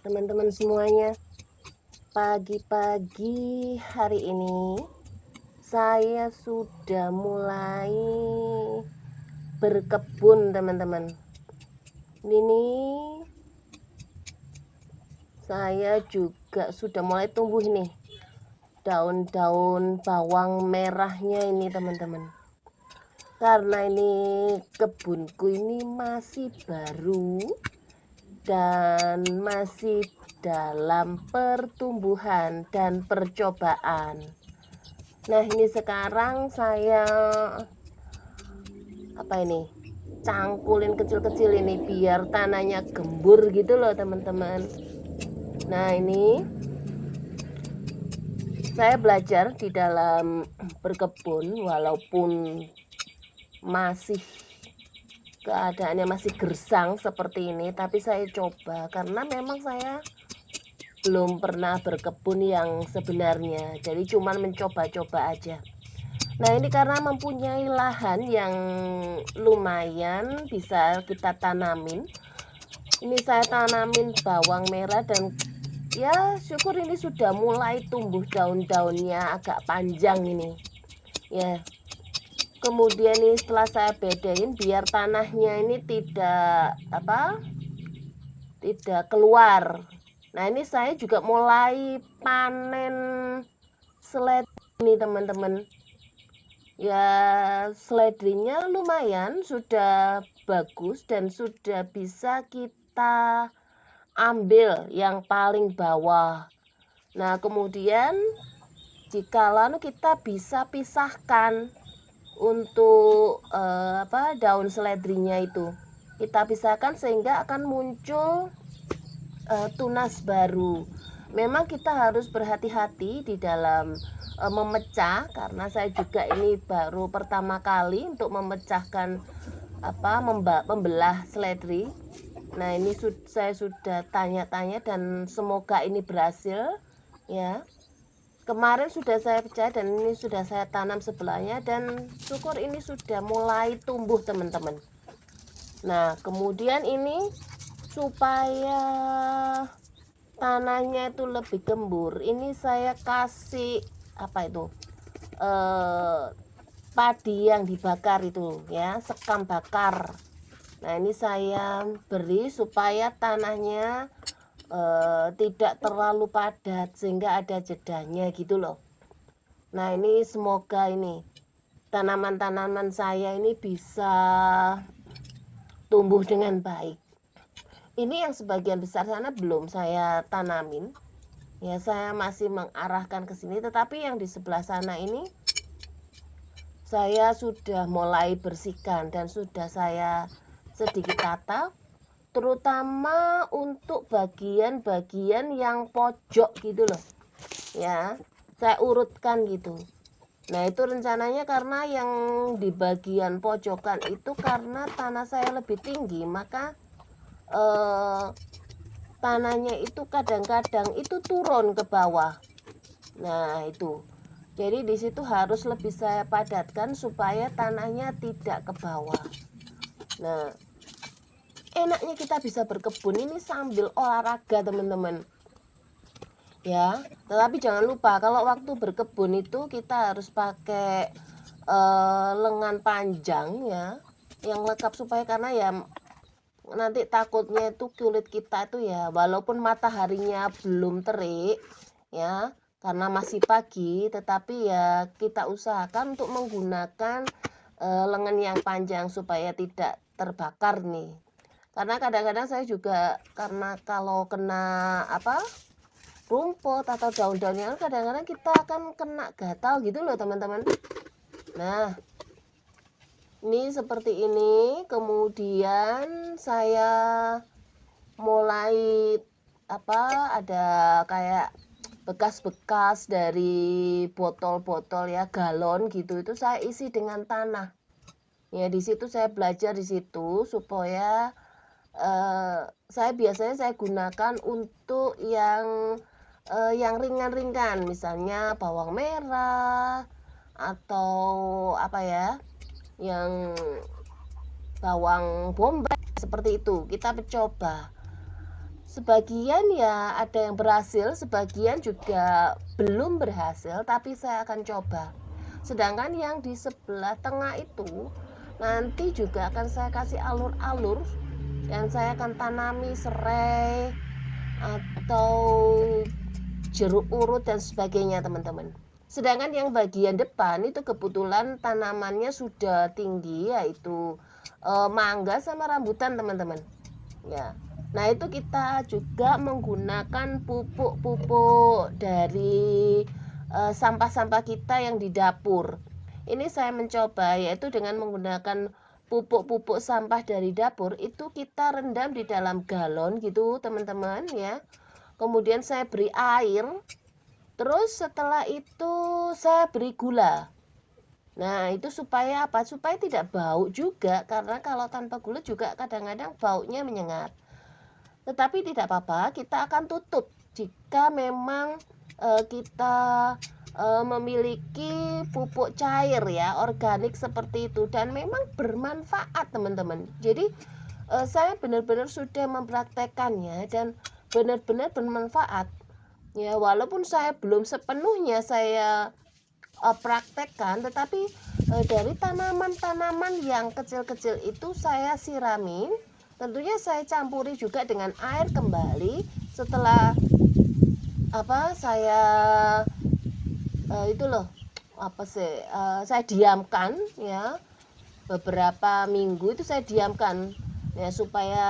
teman-teman semuanya. Pagi-pagi hari ini saya sudah mulai berkebun, teman-teman. Ini saya juga sudah mulai tumbuh nih daun-daun bawang merahnya ini, teman-teman. Karena ini kebunku ini masih baru dan masih dalam pertumbuhan dan percobaan. Nah, ini sekarang saya cangkulin kecil-kecil ini biar tanahnya gembur gitu loh, teman-teman. Nah, ini saya belajar di dalam berkebun walaupun masih keadaannya masih gersang seperti ini, tapi saya coba karena memang saya belum pernah berkebun yang sebenarnya, jadi cuman mencoba-coba aja. Nah, ini karena mempunyai lahan yang lumayan bisa kita tanamin. Ini saya tanamin bawang merah dan ya syukur ini sudah mulai tumbuh daun-daunnya agak panjang ini. Ya. Kemudian ini setelah saya bedain biar tanahnya ini tidak keluar. Nah, ini saya juga mulai panen seledri ini, teman-teman. Ya, seledrinya lumayan sudah bagus dan sudah bisa kita ambil yang paling bawah. Nah, kemudian jika kita bisa pisahkan untuk daun seledrinya itu. Kita pisahkan sehingga akan muncul tunas baru. Memang kita harus berhati-hati di dalam memecah karena saya juga ini baru pertama kali untuk memecahkan membelah seledri. Nah, ini saya sudah tanya-tanya dan semoga ini berhasil ya. Kemarin sudah saya pecah dan ini sudah saya tanam sebelahnya dan syukur ini sudah mulai tumbuh, teman-teman. Nah, kemudian ini supaya tanahnya itu lebih gembur, ini saya kasih padi yang dibakar itu ya, sekam bakar. Nah, ini saya beri supaya tanahnya tidak terlalu padat sehingga ada jedanya gitu loh. Nah, ini semoga ini tanaman-tanaman saya ini bisa tumbuh dengan baik. Ini yang sebagian besar sana belum saya tanamin. Ya, saya masih mengarahkan ke sini, tetapi yang di sebelah sana ini saya sudah mulai bersihkan dan sudah saya sedikit tata, terutama untuk bagian-bagian yang pojok gitu loh. Ya, saya urutkan gitu. Nah, itu rencananya karena yang di bagian pojokan itu karena tanah saya lebih tinggi, maka tanahnya itu kadang-kadang itu turun ke bawah. Nah, itu. Jadi di situ harus lebih saya padatkan supaya tanahnya tidak ke bawah. Nah, enaknya kita bisa berkebun ini sambil olahraga, teman-teman. Ya, tetapi jangan lupa kalau waktu berkebun itu kita harus pakai lengan panjang ya, yang lengkap supaya karena ya nanti takutnya itu kulit kita itu ya walaupun mataharinya belum terik ya karena masih pagi, tetapi ya kita usahakan untuk menggunakan lengan yang panjang supaya tidak terbakar nih. Karena kadang-kadang saya juga karena kalau kena rumput atau daun-daunnya kadang-kadang kita akan kena gatal gitu loh, teman-teman. Nah, ini seperti ini. Kemudian saya mulai ada kayak bekas-bekas dari botol-botol ya, galon gitu, itu saya isi dengan tanah. Ya, di situ saya belajar di situ supaya saya biasanya saya gunakan untuk yang ringan-ringan, misalnya bawang merah atau yang bawang bombay seperti itu. Kita coba sebagian ya ada yang berhasil, sebagian juga belum berhasil, tapi saya akan coba. Sedangkan yang di sebelah tengah itu nanti juga akan saya kasih alur-alur, dan saya akan tanami serai atau jeruk urut dan sebagainya teman-teman. Sedangkan yang bagian depan itu kebetulan tanamannya sudah tinggi, yaitu mangga sama rambutan teman-teman ya. Nah itu kita juga menggunakan pupuk-pupuk dari sampah-sampah kita yang di dapur. Ini saya mencoba yaitu dengan menggunakan pupuk-pupuk sampah dari dapur, itu kita rendam di dalam galon gitu teman-teman ya. Kemudian saya beri air, terus setelah itu saya beri gula. Nah itu supaya apa? Supaya tidak bau juga, karena kalau tanpa gula juga kadang-kadang baunya menyengat. Tetapi tidak apa-apa, kita akan tutup jika memang kita memiliki pupuk cair ya, organik seperti itu, dan memang bermanfaat teman-teman. Jadi saya benar-benar sudah mempraktekannya dan benar-benar bermanfaat. Ya, walaupun saya belum sepenuhnya saya praktekkan, tetapi dari tanaman-tanaman yang kecil-kecil itu saya siramin. Tentunya saya campuri juga dengan air kembali setelah saya itu loh saya diamkan ya, beberapa minggu itu saya diamkan ya supaya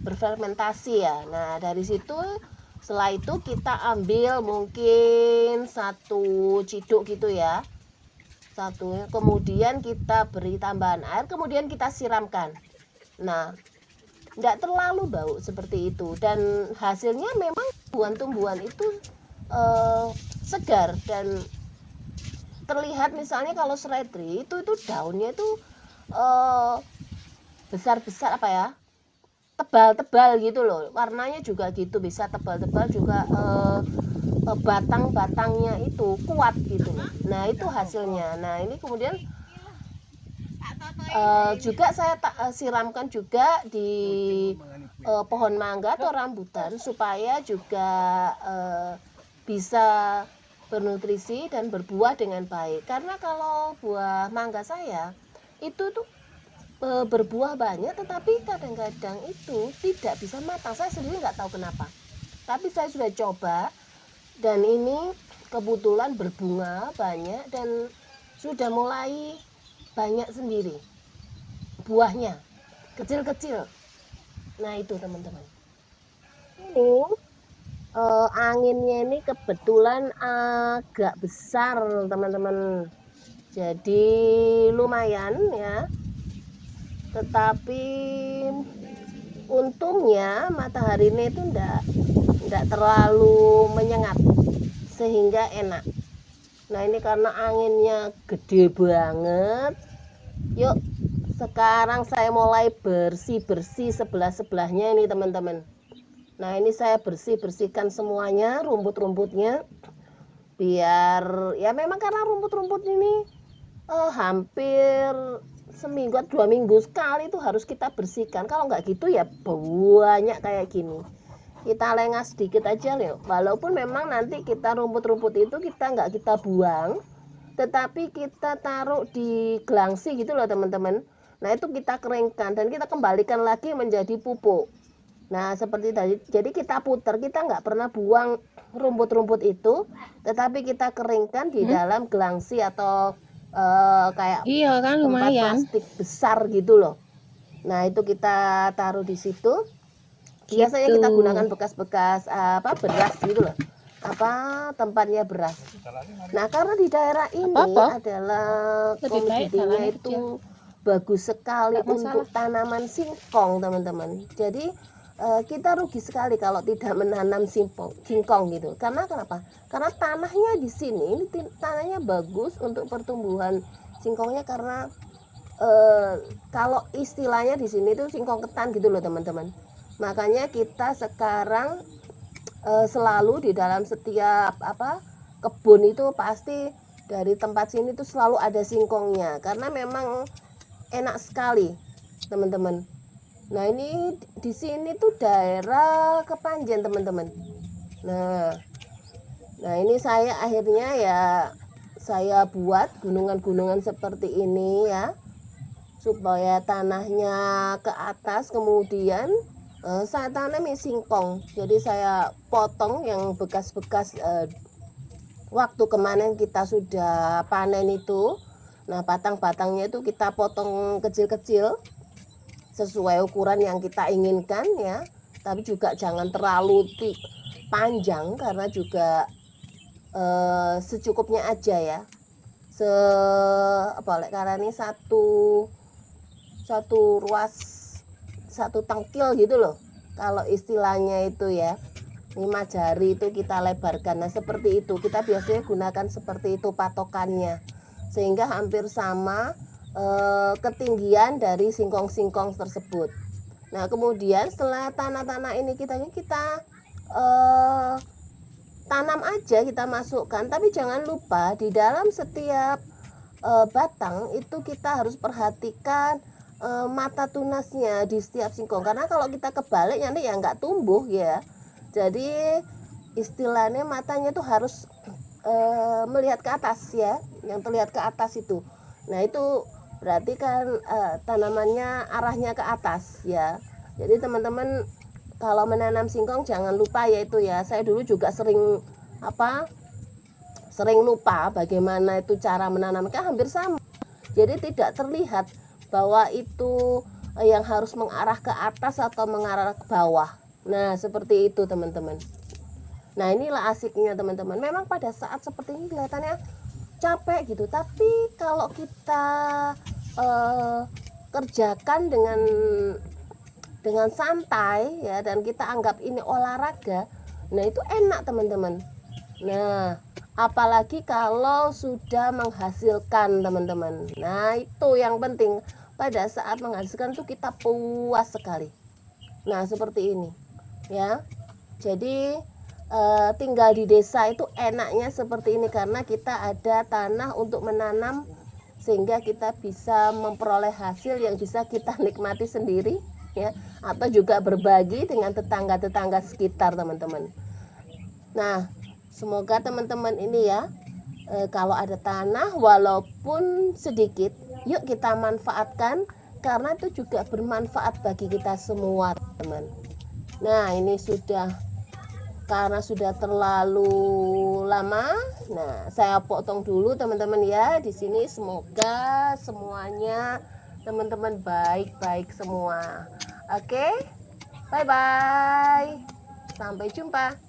berfermentasi ya. Nah dari situ setelah itu kita ambil mungkin 1 ciduk gitu ya, kemudian kita beri tambahan air, kemudian kita siramkan. Nah tidak terlalu bau seperti itu, dan hasilnya memang tumbuhan-tumbuhan itu segar dan terlihat. Misalnya kalau seledri itu daunnya itu besar-besar tebal-tebal gitu loh, warnanya juga gitu, bisa tebal-tebal juga, batang-batangnya itu kuat gitu loh. Nah itu hasilnya. Nah ini kemudian juga saya siramkan juga di pohon mangga atau rambutan supaya juga bisa bernutrisi dan berbuah dengan baik. Karena kalau buah mangga saya itu tuh berbuah banyak, tetapi kadang-kadang itu tidak bisa matang. Saya sendiri nggak tahu kenapa. Tapi saya sudah coba dan ini kebetulan berbunga banyak dan sudah mulai banyak sendiri buahnya, kecil-kecil. Nah itu teman-teman, ini anginnya ini kebetulan agak besar teman-teman, jadi lumayan ya, tetapi untungnya matahari ini itu enggak terlalu menyengat sehingga enak. Nah ini karena anginnya gede banget, yuk sekarang saya mulai bersih-bersih sebelah-sebelahnya ini teman-teman. Nah ini saya bersihkan semuanya, rumput-rumputnya, biar ya memang karena rumput-rumput ini hampir seminggu atau 2 minggu sekali itu harus kita bersihkan. Kalau nggak gitu ya banyak kayak gini. Kita lengah sedikit aja loh. Walaupun memang nanti kita rumput-rumput itu kita nggak kita buang, tetapi kita taruh di gelangsi gitu loh teman-teman. Nah itu kita keringkan dan kita kembalikan lagi menjadi pupuk. Nah seperti tadi, jadi kita putar, kita nggak pernah buang rumput-rumput itu, tetapi kita keringkan di dalam gelangsi atau kayak Iya kan tempat lumayan. plastik besar gitu loh. Nah itu kita taruh di situ. Biasanya Gitu. kita gunakan bekas-bekas beras gitu loh, tempatnya beras. Nah karena di daerah ini Apa-apa? adalah Lebih baik komoditinya jalannya kecil. itu bagus sekali Nggak masalah. untuk tanaman singkong teman-teman. Jadi kita rugi sekali kalau tidak menanam singkong gitu. Karena kenapa? Karena tanahnya di sini ini tanahnya bagus untuk pertumbuhan singkongnya, karena kalau istilahnya di sini tuh singkong ketan gitu loh teman-teman. Makanya kita sekarang selalu di dalam setiap kebun itu pasti dari tempat sini tuh selalu ada singkongnya, karena memang enak sekali teman-teman. Nah, ini di sini tuh daerah Kepanjen, teman-teman. Nah, ini saya akhirnya ya saya buat gunungan-gunungan seperti ini ya, supaya tanahnya ke atas. Kemudian saya tanami singkong. Jadi saya potong yang bekas-bekas waktu kemarin kita sudah panen itu. Nah, batang-batangnya itu kita potong kecil-kecil sesuai ukuran yang kita inginkan ya, tapi juga jangan terlalu panjang karena juga secukupnya aja ya, karena ini satu ruas, satu tangkil gitu loh kalau istilahnya itu ya, 5 jari itu kita lebarkan. Nah, seperti itu kita biasanya gunakan, seperti itu patokannya, sehingga hampir sama ketinggian dari singkong-singkong tersebut. Nah, kemudian setelah tanah-tanah ini kita tanam aja, kita masukkan, tapi jangan lupa di dalam setiap batang itu kita harus perhatikan mata tunasnya di setiap singkong, karena kalau kita kebalik nanti ya nggak tumbuh ya. Jadi istilahnya matanya tuh harus melihat ke atas ya, yang terlihat ke atas itu. Nah, itu berarti kan tanamannya arahnya ke atas ya. Jadi teman-teman kalau menanam singkong jangan lupa yaitu ya, saya dulu juga sering lupa bagaimana itu cara menanamnya, hampir sama. Jadi tidak terlihat bahwa itu yang harus mengarah ke atas atau mengarah ke bawah. Nah, seperti itu teman-teman. Nah, inilah asiknya teman-teman. Memang pada saat seperti ini kelihatannya capek gitu, tapi kalau kita kerjakan dengan santai ya, dan kita anggap ini olahraga, nah itu enak teman-teman. Nah, apalagi kalau sudah menghasilkan teman-teman. Nah, itu yang penting, pada saat menghasilkan tuh kita puas sekali. Nah, seperti ini ya. Jadi tinggal di desa itu enaknya seperti ini, karena kita ada tanah untuk menanam, sehingga kita bisa memperoleh hasil yang bisa kita nikmati sendiri ya, atau juga berbagi dengan tetangga-tetangga sekitar teman-teman. Nah, semoga teman-teman ini ya, kalau ada tanah walaupun sedikit, yuk kita manfaatkan, karena itu juga bermanfaat bagi kita semua teman. Nah, ini karena sudah terlalu lama, nah saya potong dulu teman-teman ya di sini. Semoga semuanya teman-teman baik-baik semua. Oke, bye bye, sampai jumpa.